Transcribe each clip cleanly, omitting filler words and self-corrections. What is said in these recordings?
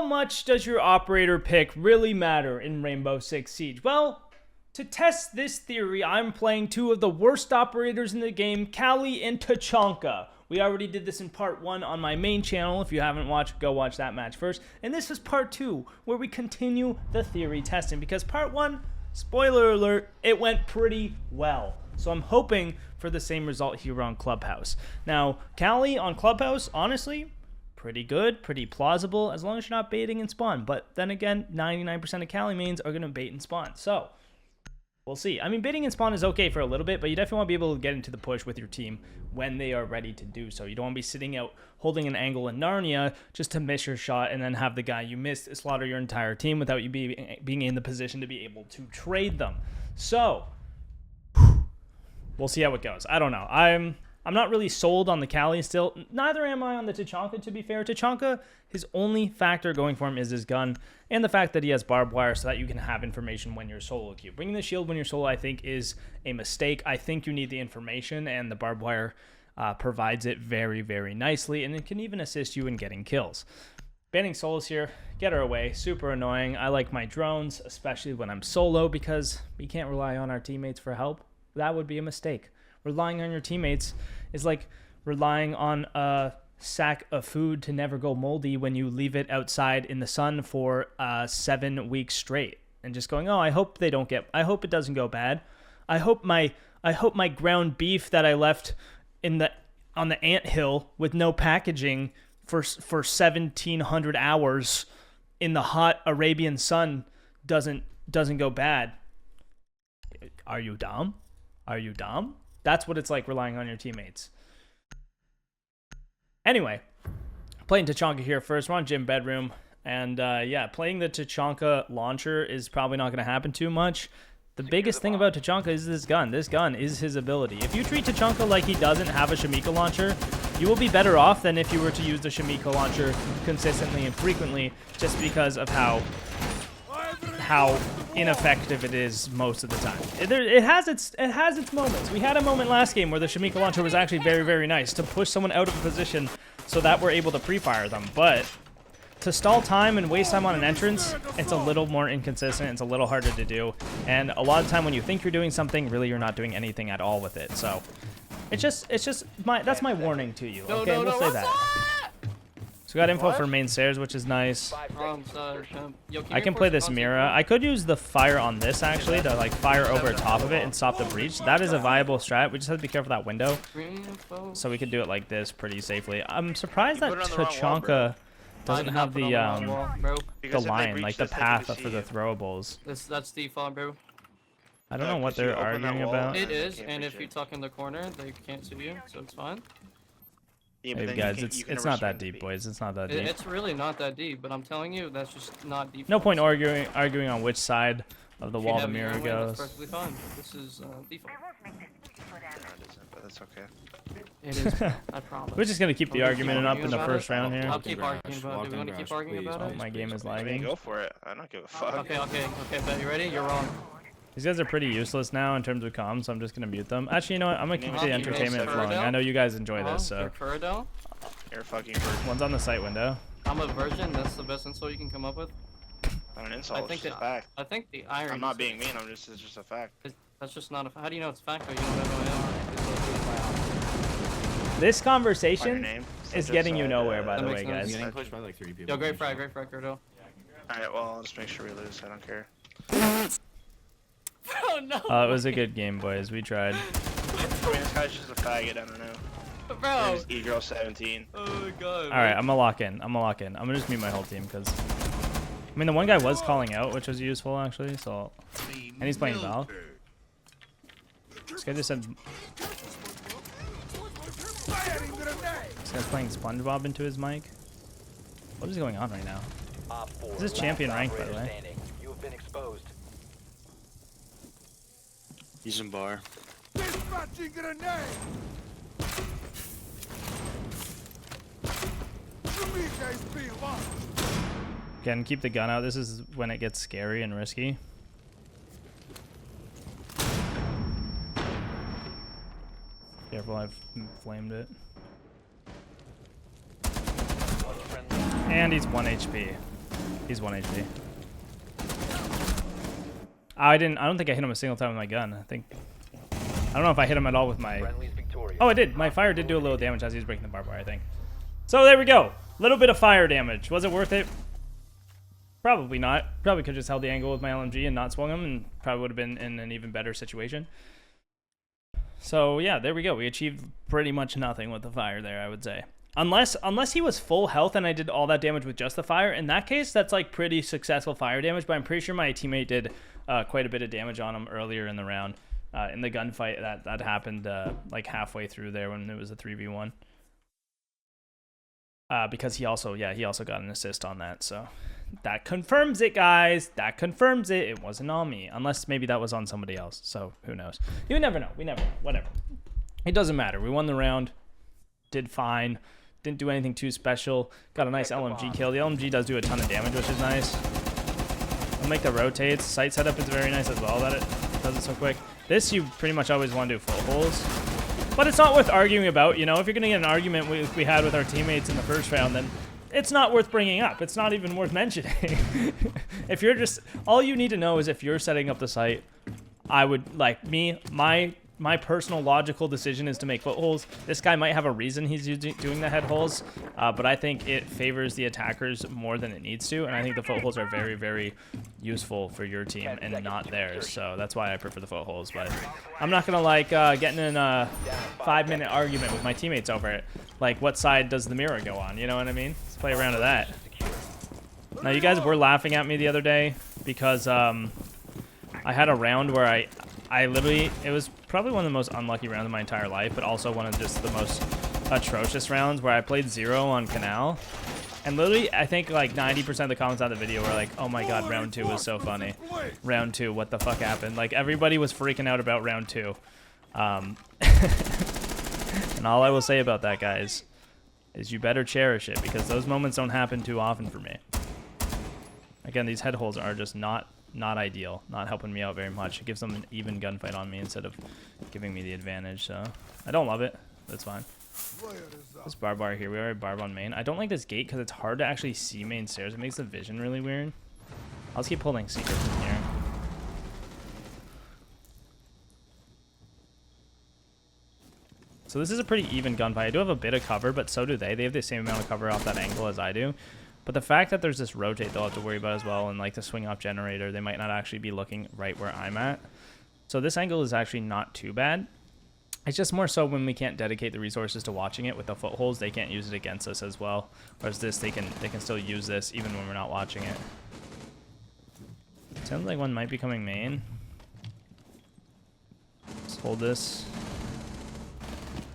much does your operator pick really matter in Rainbow Six Siege? Well, to test this theory, I'm playing two of the worst operators in the game, Kali and Tachanka. We already did this in part 1 on my main channel. If you haven't watched, go watch that match first. And this is part 2, where we continue the theory testing. Because part 1, spoiler alert, it went pretty well. So I'm hoping for the same result here on Clubhouse. Now, Kali on Clubhouse, honestly, pretty good, pretty plausible, as long as you're not baiting and spawn. But then again, 99% of Kali mains are going to bait and spawn. So we'll see. I mean, baiting and spawn is okay for a little bit, but you definitely want to be able to get into the push with your team when they are ready to do so. You don't want to be sitting out holding an angle in Narnia just to miss your shot and then have the guy you missed slaughter your entire team without you being in the position to be able to trade them. So we'll see how it goes. I don't know. I'm not really sold on the Kali still. Neither am I on the Tachanka, to be fair. Tachanka, his only factor going for him is his gun and the fact that he has barbed wire so that you can have information when you're solo queue. Bringing the shield when you're solo, I think, is a mistake. I think you need the information, and the barbed wire provides it very, very nicely, and it can even assist you in getting kills. Banning solos here, get her away. Super annoying. I like my drones, especially when I'm solo, because we can't rely on our teammates for help. That would be a mistake. Relying on your teammates is like relying on a sack of food to never go moldy when you leave it outside in the sun for 7 weeks straight and just going, oh, I hope it doesn't go bad. I hope my ground beef that I left on the anthill with no packaging for 1,700 hours in the hot Arabian sun doesn't go bad. Are you dumb? Are you dumb? That's what it's like relying on your teammates. Anyway, playing Tachanka here first. We're on gym bedroom. And yeah, playing the Tachanka launcher is probably not going to happen too much. The biggest thing about Tachanka is this gun. This gun is his ability. If you treat Tachanka like he doesn't have a Shamika launcher, you will be better off than if you were to use the Shamika launcher consistently and frequently, just because of how ineffective it is most of the time. It has its moments. We had a moment last game where the Shamika launcher was actually very, very nice to push someone out of a position so that we're able to pre-fire them. But to stall time and waste time on an entrance, it's a little more inconsistent. It's a little harder to do. And a lot of time when you think you're doing something, really you're not doing anything at all with it. So that's my warning to you. Okay, we'll say that. So we got info for main stairs, which is nice. I can play this Mira. I could use the fire on this, actually, to like fire over top of it and stop the breach. That is a viable strat. We just have to be careful of that window. So we could do it like this pretty safely. I'm surprised that Tachanka doesn't have the line, like the path for the throwables. That's default, bro. I don't know what they're arguing about. It is, and if you tuck in the corner, they can't see you, so it's fine. Yeah, hey guys, it's not that deep, boys. It's not that deep. It's really not that deep, but I'm telling you, that's just not deep. No point arguing on which side of the wall the mirror goes. That's perfectly fine. This is default. No, it isn't, but that's okay. It is. I promise. We're just gonna keep the argument up in the first round here. I'll keep arguing about it. Do we want to keep arguing about it? My game is lagging. Go for it. I don't give a fuck. Okay, bet you ready? You're wrong. These guys are pretty useless now in terms of comms, so I'm just gonna mute them. Actually, you know what? I'm gonna keep the entertainment flowing. I know you guys enjoy this, so. You're a fucking virgin. One's on the site window. I'm a virgin. That's the best insult you can come up with. I'm an insult. It's just a fact. I think the irony. I'm not being mean. It's just a fact. That's just not a. How do you know it's a fact? Though you don't know who I am. This conversation is getting you nowhere, by the way, guys. Getting pushed by like 3 people. Yo, great frag, Kurdo. Alright, well, I'll just make sure we lose. I don't care. Oh no! It was a good game, boys. We tried. I mean, this guy's just a faggot. I don't know. Bro. E-girl 17. Oh my god. All right, I'm gonna lock in. I'm gonna just mute my whole team because, I mean, the one guy was calling out, which was useful actually. So, and he's playing Valve. This guy just said. This guy's playing SpongeBob into his mic. What is going on right now? This is champion rank, by the way. You have been exposed. He's in bar. Dispatching grenade! Shamika is being launched! Again, keep the gun out. This is when it gets scary and risky. Careful, I've flamed it. And he's 1 HP. He's 1 HP. I don't think I hit him a single time with my gun. I don't know if I hit him at all with my... Oh, I did. My fire did do a little damage as he was breaking the barbed wire, I think. So there we go. Little bit of fire damage. Was it worth it? Probably not. Probably could have just held the angle with my LMG and not swung him, and probably would have been in an even better situation. So yeah, there we go. We achieved pretty much nothing with the fire there, I would say. Unless he was full health and I did all that damage with just the fire. In that case, that's like pretty successful fire damage, but I'm pretty sure my teammate did quite a bit of damage on him earlier in the round. In the gunfight that happened like halfway through there when it was a 3v1. Because he also got an assist on that, so that confirms it, guys. That confirms it. It wasn't on me, unless maybe that was on somebody else. So who knows? You never know. We never know. Whatever. It doesn't matter. We won the round. Did fine. Didn't do anything too special. Got a nice LMG kill. The LMG does do a ton of damage, which is nice. I'll make the rotates. Sight setup is very nice as well. That it does it so quick. This you pretty much always want to do full holes. But it's not worth arguing about, you know. If you're going to get an argument we had with our teammates in the first round, then it's not worth bringing up. It's not even worth mentioning. If you're just... All you need to know is if you're setting up the site, I would... Like, my personal logical decision is to make footholes. This guy might have a reason he's doing the head holes, but I think it favors the attackers more than it needs to, and I think the footholes are very, very useful for your team and not theirs, so that's why I prefer the footholes. But I'm not gonna like getting in a 5-minute argument with my teammates over it. Like, what side does the mirror go on? You know what I mean? Let's play around to that. Now, you guys were laughing at me the other day because I had a round where I literally, it was probably one of the most unlucky rounds of my entire life, but also one of just the most atrocious rounds where I played 0 on Canal. And literally, I think like 90% of the comments on the video were like, oh my god, round 2 was so funny. Round 2, what the fuck happened? Like, everybody was freaking out about round 2. And all I will say about that, guys, is you better cherish it, because those moments don't happen too often for me. Again, these head holes are just not ideal, not helping me out very much. It gives them an even gunfight on me instead of giving me the advantage, so I don't love it. That's fine. This barbed wire here, we already barb on main. I don't like this gate because it's hard to actually see main stairs. It makes the vision really weird. I'll just keep holding secrets in here. So this is a pretty even gunfight. I do have a bit of cover, but so do they. They have the same amount of cover off that angle as I do. But the fact that there's this rotate they'll have to worry about as well, and like the swing off generator, they might not actually be looking right where I'm at. So this angle is actually not too bad. It's just more so when we can't dedicate the resources to watching it with the footholds, they can't use it against us as well. Whereas this, they can still use this even when we're not watching it. Sounds like one might be coming main. Let's hold this.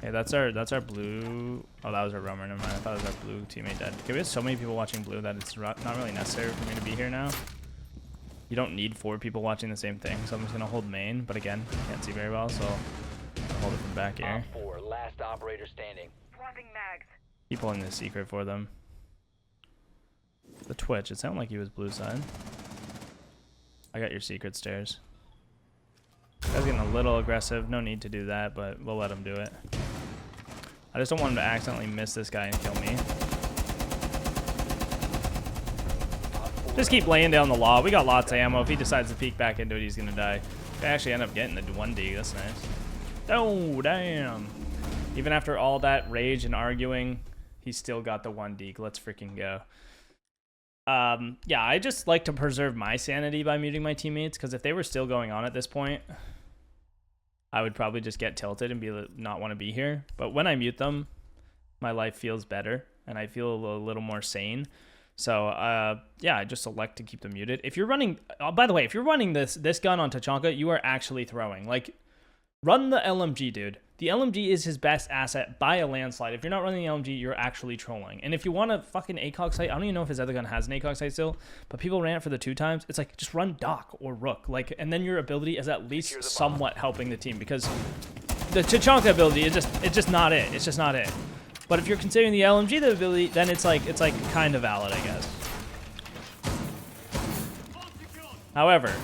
Okay, that's our blue. Oh, that was our roamer. Never mind. I thought it was our blue teammate dead. Okay, we have so many people watching blue that it's not really necessary for me to be here now. You don't need 4 people watching the same thing, so I'm just gonna hold main. But again, I can't see very well, so I'll hold it from back here. Last operator standing. Keep holding the secret for them. The Twitch. It sounded like he was blue side. I got your secret stairs. Guy's getting a little aggressive. No need to do that, but we'll let him do it. I just don't want him to accidentally miss this guy and kill me. Just keep laying down the law. We got lots of ammo. If he decides to peek back into it, he's gonna die. I actually end up getting the 1D. That's nice. Oh, damn. Even after all that rage and arguing, he still got the 1D. Let's freaking go. Yeah, I just like to preserve my sanity by muting my teammates, because if they were still going on at this point, I would probably just get tilted and not want to be here. But when I mute them, my life feels better and I feel a little more sane. So yeah, I just select to keep them muted. If you're running, by the way, if you're running this gun on Tachanka, you are actually throwing. Like, run the LMG, dude. The LMG is his best asset by a landslide. If you're not running the LMG, you're actually trolling. And if you want a fucking ACOG sight, I don't even know if his other gun has an ACOG sight still, but people ran it for the 2 times. It's like, just run Doc or Rook. Like, and then your ability is at least somewhat helping the team, because the Tachanka ability is just not it. It's just not it. But if you're considering the LMG the ability, then it's like kind of valid, I guess. However,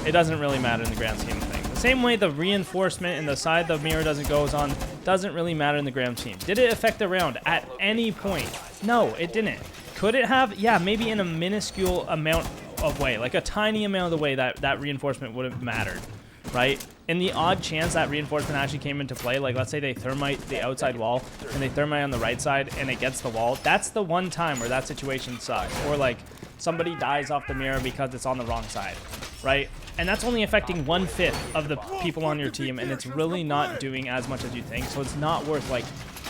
it doesn't really matter in the grand scheme of things. The same way the reinforcement and the side the mirror goes on doesn't really matter in the grand scheme. Did it affect the round at any point? No, it didn't. Could it have? Yeah, maybe in a minuscule amount of way, like a tiny amount of the way that reinforcement would have mattered, right? In the odd chance that reinforcement actually came into play, like let's say they thermite the outside wall and they thermite on the right side and it gets the wall, that's the one time where that situation sucks. Or like somebody dies off the mirror because it's on the wrong side, right? And that's only affecting 1/5 of the people on your team, and it's really not doing as much as you think, so it's not worth like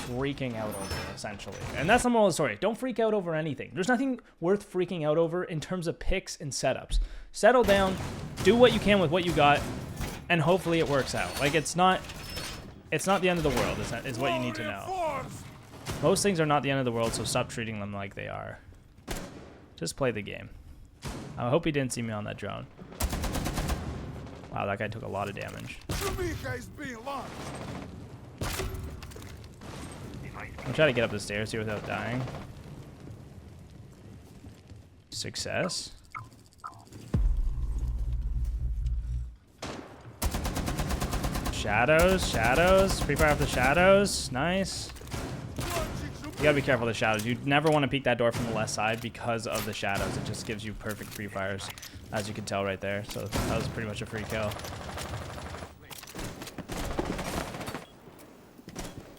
freaking out over, essentially. And that's the moral of the story. Don't freak out over anything. There's nothing worth freaking out over in terms of picks and setups. Settle down, do what you can with what you got, and hopefully it works out. Like, it's not the end of the world, is what you need to know. Most things are not the end of the world, so stop treating them like they are. Just play the game. I hope he didn't see me on that drone. Wow, that guy took a lot of damage. I'm trying to get up the stairs here without dying. Success. Shadows, shadows. Free fire off the shadows. Nice. You gotta be careful of the shadows. You never want to peek that door from the left side because of the shadows. It just gives you perfect free fires, as you can tell right there. So that was pretty much a free kill.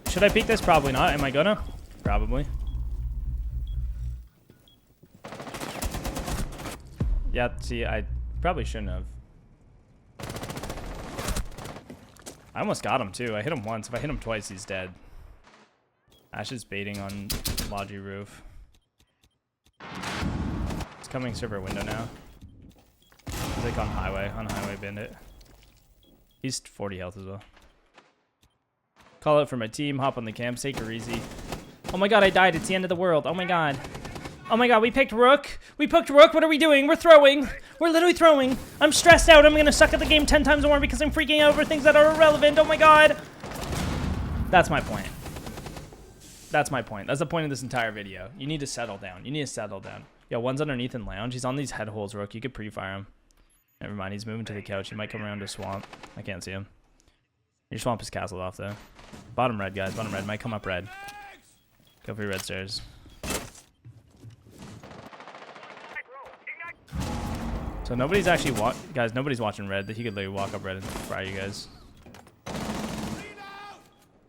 Should I peek this? Probably not. Am I gonna? Probably. Yeah, see, I probably shouldn't have. I almost got him, too. I hit him once. If I hit him twice, he's dead. Ash is baiting on Logi roof. It's coming server window now. He's like on highway bandit. He's 40 health as well. Call out for my team, hop on the camp, take her easy. Oh my god, I died. It's the end of the world. Oh my god. Oh my god, we picked Rook. We picked Rook. What are we doing? We're throwing. We're literally throwing. I'm stressed out. I'm going to suck at the game 10 times more because I'm freaking out over things that are irrelevant. Oh my god. That's my point. That's my point. That's the point of this entire video. You need to settle down. You need to settle down. Yo, one's underneath in lounge. He's on these head holes, Rook. You could pre-fire him. Never mind. He's moving to the couch. He might come around to swamp. I can't see him. Your swamp is castled off, though. Bottom red, guys. Bottom red. Might come up red. Go for your red stairs. So nobody's actually guys, nobody's watching red. He could literally walk up red and fry you guys.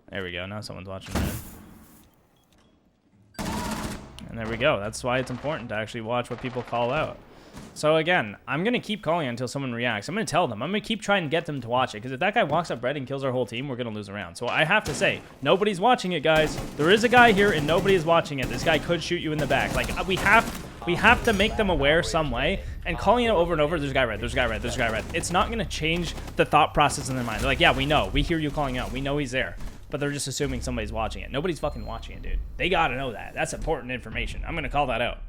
There we go. Now someone's watching red. And there we go. That's why it's important to actually watch what people call out. So again, I'm going to keep calling until someone reacts. I'm going to tell them. I'm going to keep trying to get them to watch it. Because if that guy walks up red and kills our whole team, we're going to lose a round. So I have to say, nobody's watching it, guys. There is a guy here and nobody is watching it. This guy could shoot you in the back. Like, we have to make them aware some way. And calling it over and over, there's a guy red, there's a guy red, there's a guy red. It's not going to change the thought process in their mind. They're like, yeah, we know. We hear you calling out. We know he's there. But they're just assuming somebody's watching it. Nobody's fucking watching it, dude. They got to know that. That's important information. I'm going to call that out.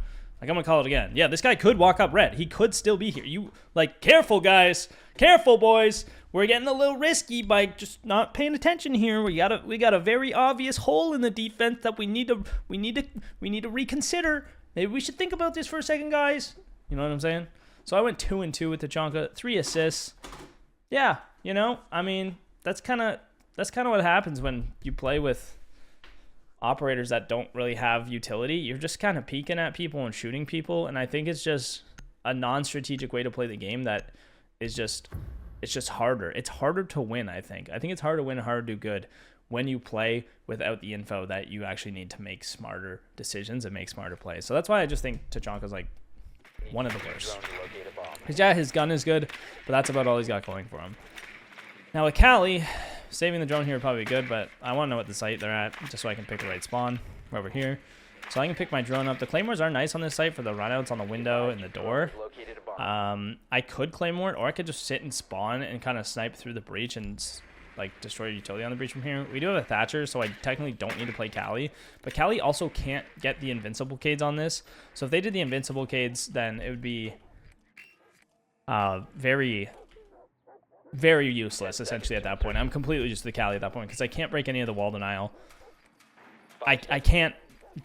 Like, I'm going to call it again. Yeah, this guy could walk up red. He could still be here. You, like, careful, guys. Careful, boys. We're getting a little risky by just not paying attention here. We got a very obvious hole in the defense that we need to reconsider. Maybe we should think about this for a second, guys. You know what I'm saying? So I went 2-2 with Tachanka, 3 assists. Yeah, you know, I mean, that's kind of what happens when you play with operators that don't really have utility. You're just kind of peeking at people and shooting people, and I think it's just a non-strategic way to play the game that is just, it's just harder. It's harder to win, I think. I think it's harder to win and harder to do good when you play without the info that you actually need to make smarter decisions and make smarter plays. So that's why I just think Tachanka's like one of the worst. Because yeah, his gun is good, but that's about all he's got going for him. Now with Callie, saving the drone here would probably be good, but I want to know what the site they're at, just so I can pick the right spawn. We're over here. So I can pick my drone up. The claymores are nice on this site for the runouts on the window and the door. I could claymore it, or I could just sit and spawn and kind of snipe through the breach and like destroy utility on the breach from here. We do have a Thatcher, so I technically don't need to play Callie. But Callie also can't get the invincible cades on this. So if they did the invincible cades, then it would be very, very useless, essentially, at that point. I'm completely just the Callie at that point, because I can't break any of the wall denial. I can't,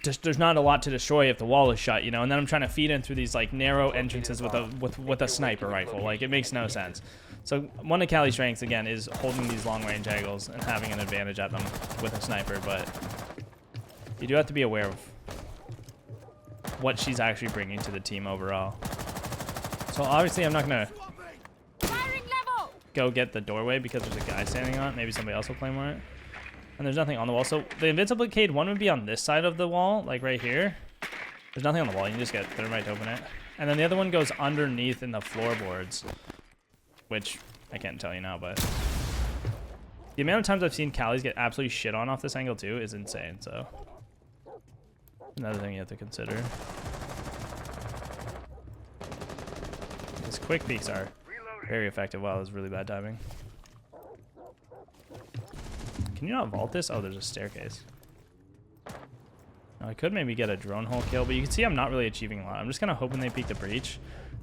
just, there's not a lot to destroy if the wall is shut, you know, and then I'm trying to feed in through these, like, narrow entrances with a sniper rifle. Like, it makes no sense. So one of Callie's strengths, again, is holding these long-range angles and having an advantage at them with a sniper, but you do have to be aware of what she's actually bringing to the team overall. So obviously I'm not gonna go get the doorway because there's a guy standing on it. Maybe somebody else will claymore it. And there's nothing on the wall. So the invincible Cade one would be on this side of the wall, like right here. There's nothing on the wall. You can just get thermite to open it. And then the other one goes underneath in the floorboards, which I can't tell you now, but the amount of times I've seen Callie's get absolutely shit on off this angle too is insane. So another thing you have to consider. These quick peeks are very effective. Wow, that was really bad timing. Can you not vault this? Oh, there's a staircase. Now, I could maybe get a drone hole kill, but you can see I'm not really achieving a lot. I'm just kind of hoping they peek the breach.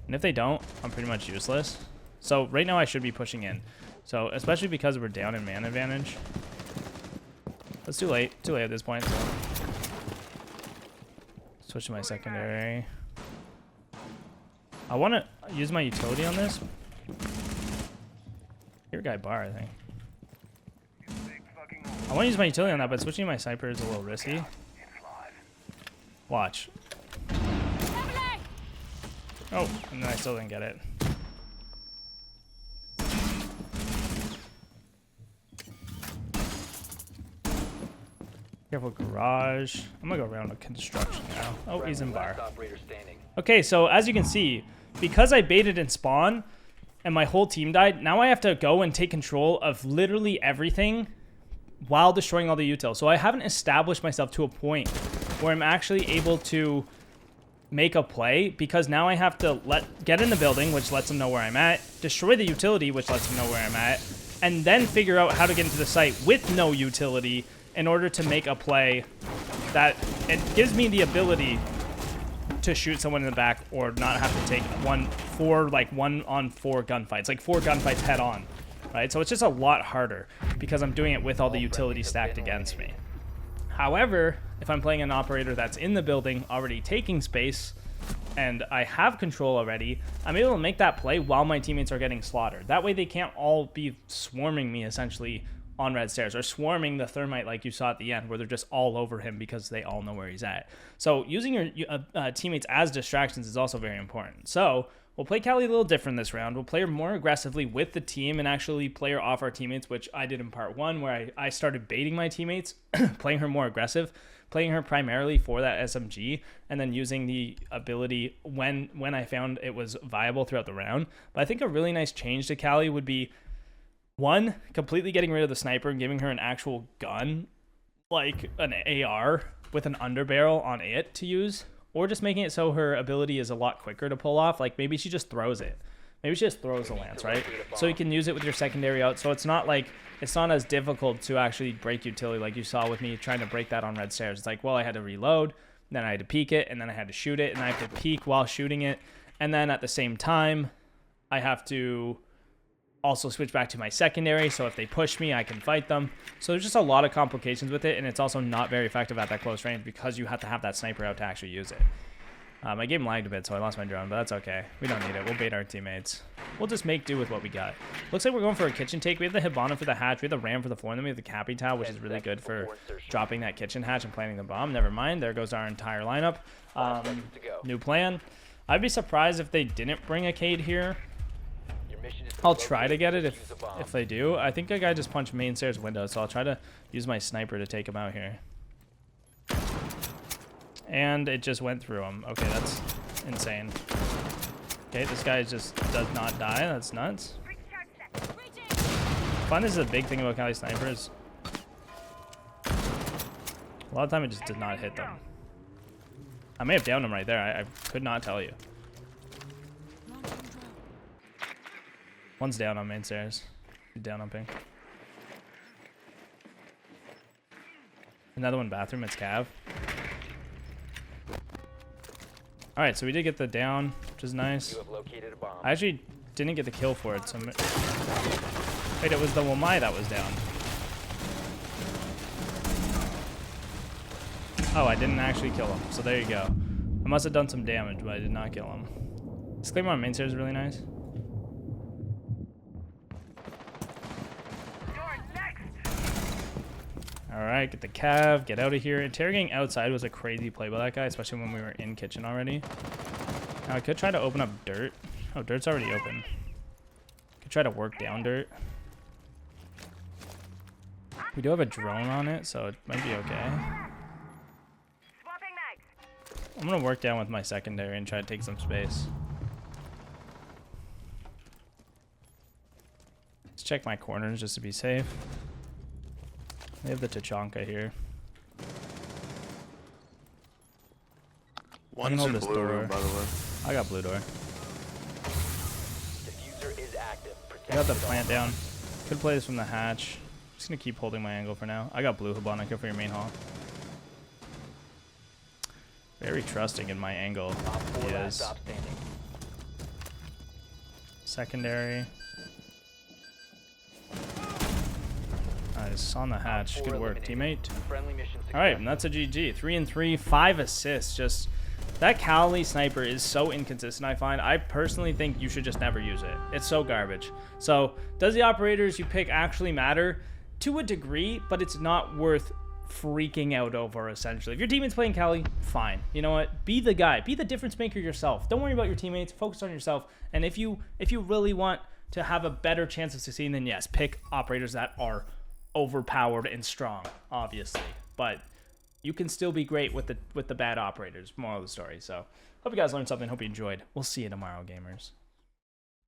And if they don't, I'm pretty much useless. So right now I should be pushing in. So especially because we're down in man advantage. It's too late. Too late at this point. So. Switch to my secondary. I want to use my utility on this. Your guy bar, I think. I want to use my utility on that, but switching to my sniper is a little risky. Watch. Oh, and then I still didn't get it. Careful garage. I'm gonna go around with construction now. Oh, he's in bar. Okay, so as you can see, because I baited in spawn and my whole team died, now I have to go and take control of literally everything while destroying all the util. So I haven't established myself to a point where I'm actually able to make a play, because now I have to get in the building, which lets them know where I'm at, destroy the utility, which lets them know where I'm at, and then figure out how to get into the site with no utility in order to make a play that it gives me the ability to shoot someone in the back or not have to take 1-on-4 gunfights, like 4 gunfights head on, right? So it's just a lot harder because I'm doing it with all the utilities stacked against me. However, if I'm playing an operator that's in the building already taking space and I have control already, I'm able to make that play while my teammates are getting slaughtered. That way they can't all be swarming me essentially on red stairs, or swarming the thermite like you saw at the end where they're just all over him because they all know where he's at. So using your teammates as distractions is also very important. So we'll play Callie a little different this round. We'll play her more aggressively with the team and actually play her off our teammates, which I did in part 1, where I started baiting my teammates, playing her more aggressive, playing her primarily for that SMG, and then using the ability when I found it was viable throughout the round. But I think a really nice change to Callie would be, 1, completely getting rid of the sniper and giving her an actual gun, like an AR with an underbarrel on it to use, or just making it so her ability is a lot quicker to pull off. Like maybe she just throws it. Maybe she just throws the lance, right? So you can use it with your secondary out. So it's not as difficult to actually break utility like you saw with me trying to break that on red stairs. It's like, well, I had to reload, then I had to peek it, and then I had to shoot it, and I have to peek while shooting it. And then at the same time, I have to also switch back to my secondary, so if they push me, I can fight them. So there's just a lot of complications with it, and it's also not very effective at that close range because you have to have that sniper out to actually use it. My game lagged a bit, so I lost my drone, but that's okay. We don't need it. We'll bait our teammates. We'll just make do with what we got. Looks like we're going for a kitchen take. We have the Hibana for the hatch. We have the Ram for the floor, and then we have the Cappy Towel, which is really good for dropping that kitchen hatch and planting the bomb. Never mind. There goes our entire lineup. New plan. I'd be surprised if they didn't bring a Cade here. I'll try to get it if they do. I think a guy just punched main stairs window, so I'll try to use my sniper to take him out here. And it just went through him. Okay, that's insane. Okay, this guy just does not die. That's nuts. I find this is a big thing about Cali snipers. A lot of time it just did not hit them. I may have downed him right there. I could not tell you. One's down on main stairs. He's down on ping. Another one bathroom. It's Cav. Alright, so we did get the down, which is nice. I actually didn't get the kill for it, so... Wait, it was the Womai that was down. Oh, I didn't actually kill him, so there you go. I must have done some damage, but I did not kill him. This claim on main stairs is really nice. All right, get the cav, get out of here. Interrogating outside was a crazy play by that guy, especially when we were in kitchen already. Now I could try to open up dirt. Oh, dirt's already open. Could try to work down dirt. We do have a drone on it, so it might be okay. I'm gonna work down with my secondary and try to take some space. Let's check my corners just to be safe. We have the Tachanka here. One's hold in this blue door. room, by the way. I got blue door. Diffuser is active. I got the plant down. Could play this from the hatch. Just gonna keep holding my angle for now. I got blue Hibana for your main hall. Very trusting in my angle. He is. Stop standing. Secondary. Nice. On the hatch. Good work, teammate. Friendly mission All right, and that's a GG. 3 and 3, 5 assists. Just that Cali sniper is so inconsistent, I find. I personally think you should just never use it. It's so garbage. So, does the operators you pick actually matter? To a degree, but it's not worth freaking out over, essentially. If your teammate's playing Cali, fine. You know what? Be the guy. Be the difference maker yourself. Don't worry about your teammates. Focus on yourself. And if you really want to have a better chance of succeeding, then yes, pick operators that are overpowered and strong, obviously. But you can still be great with the bad operators. Moral of the story. So, hope you guys learned something. Hope you enjoyed. We'll see you tomorrow, gamers.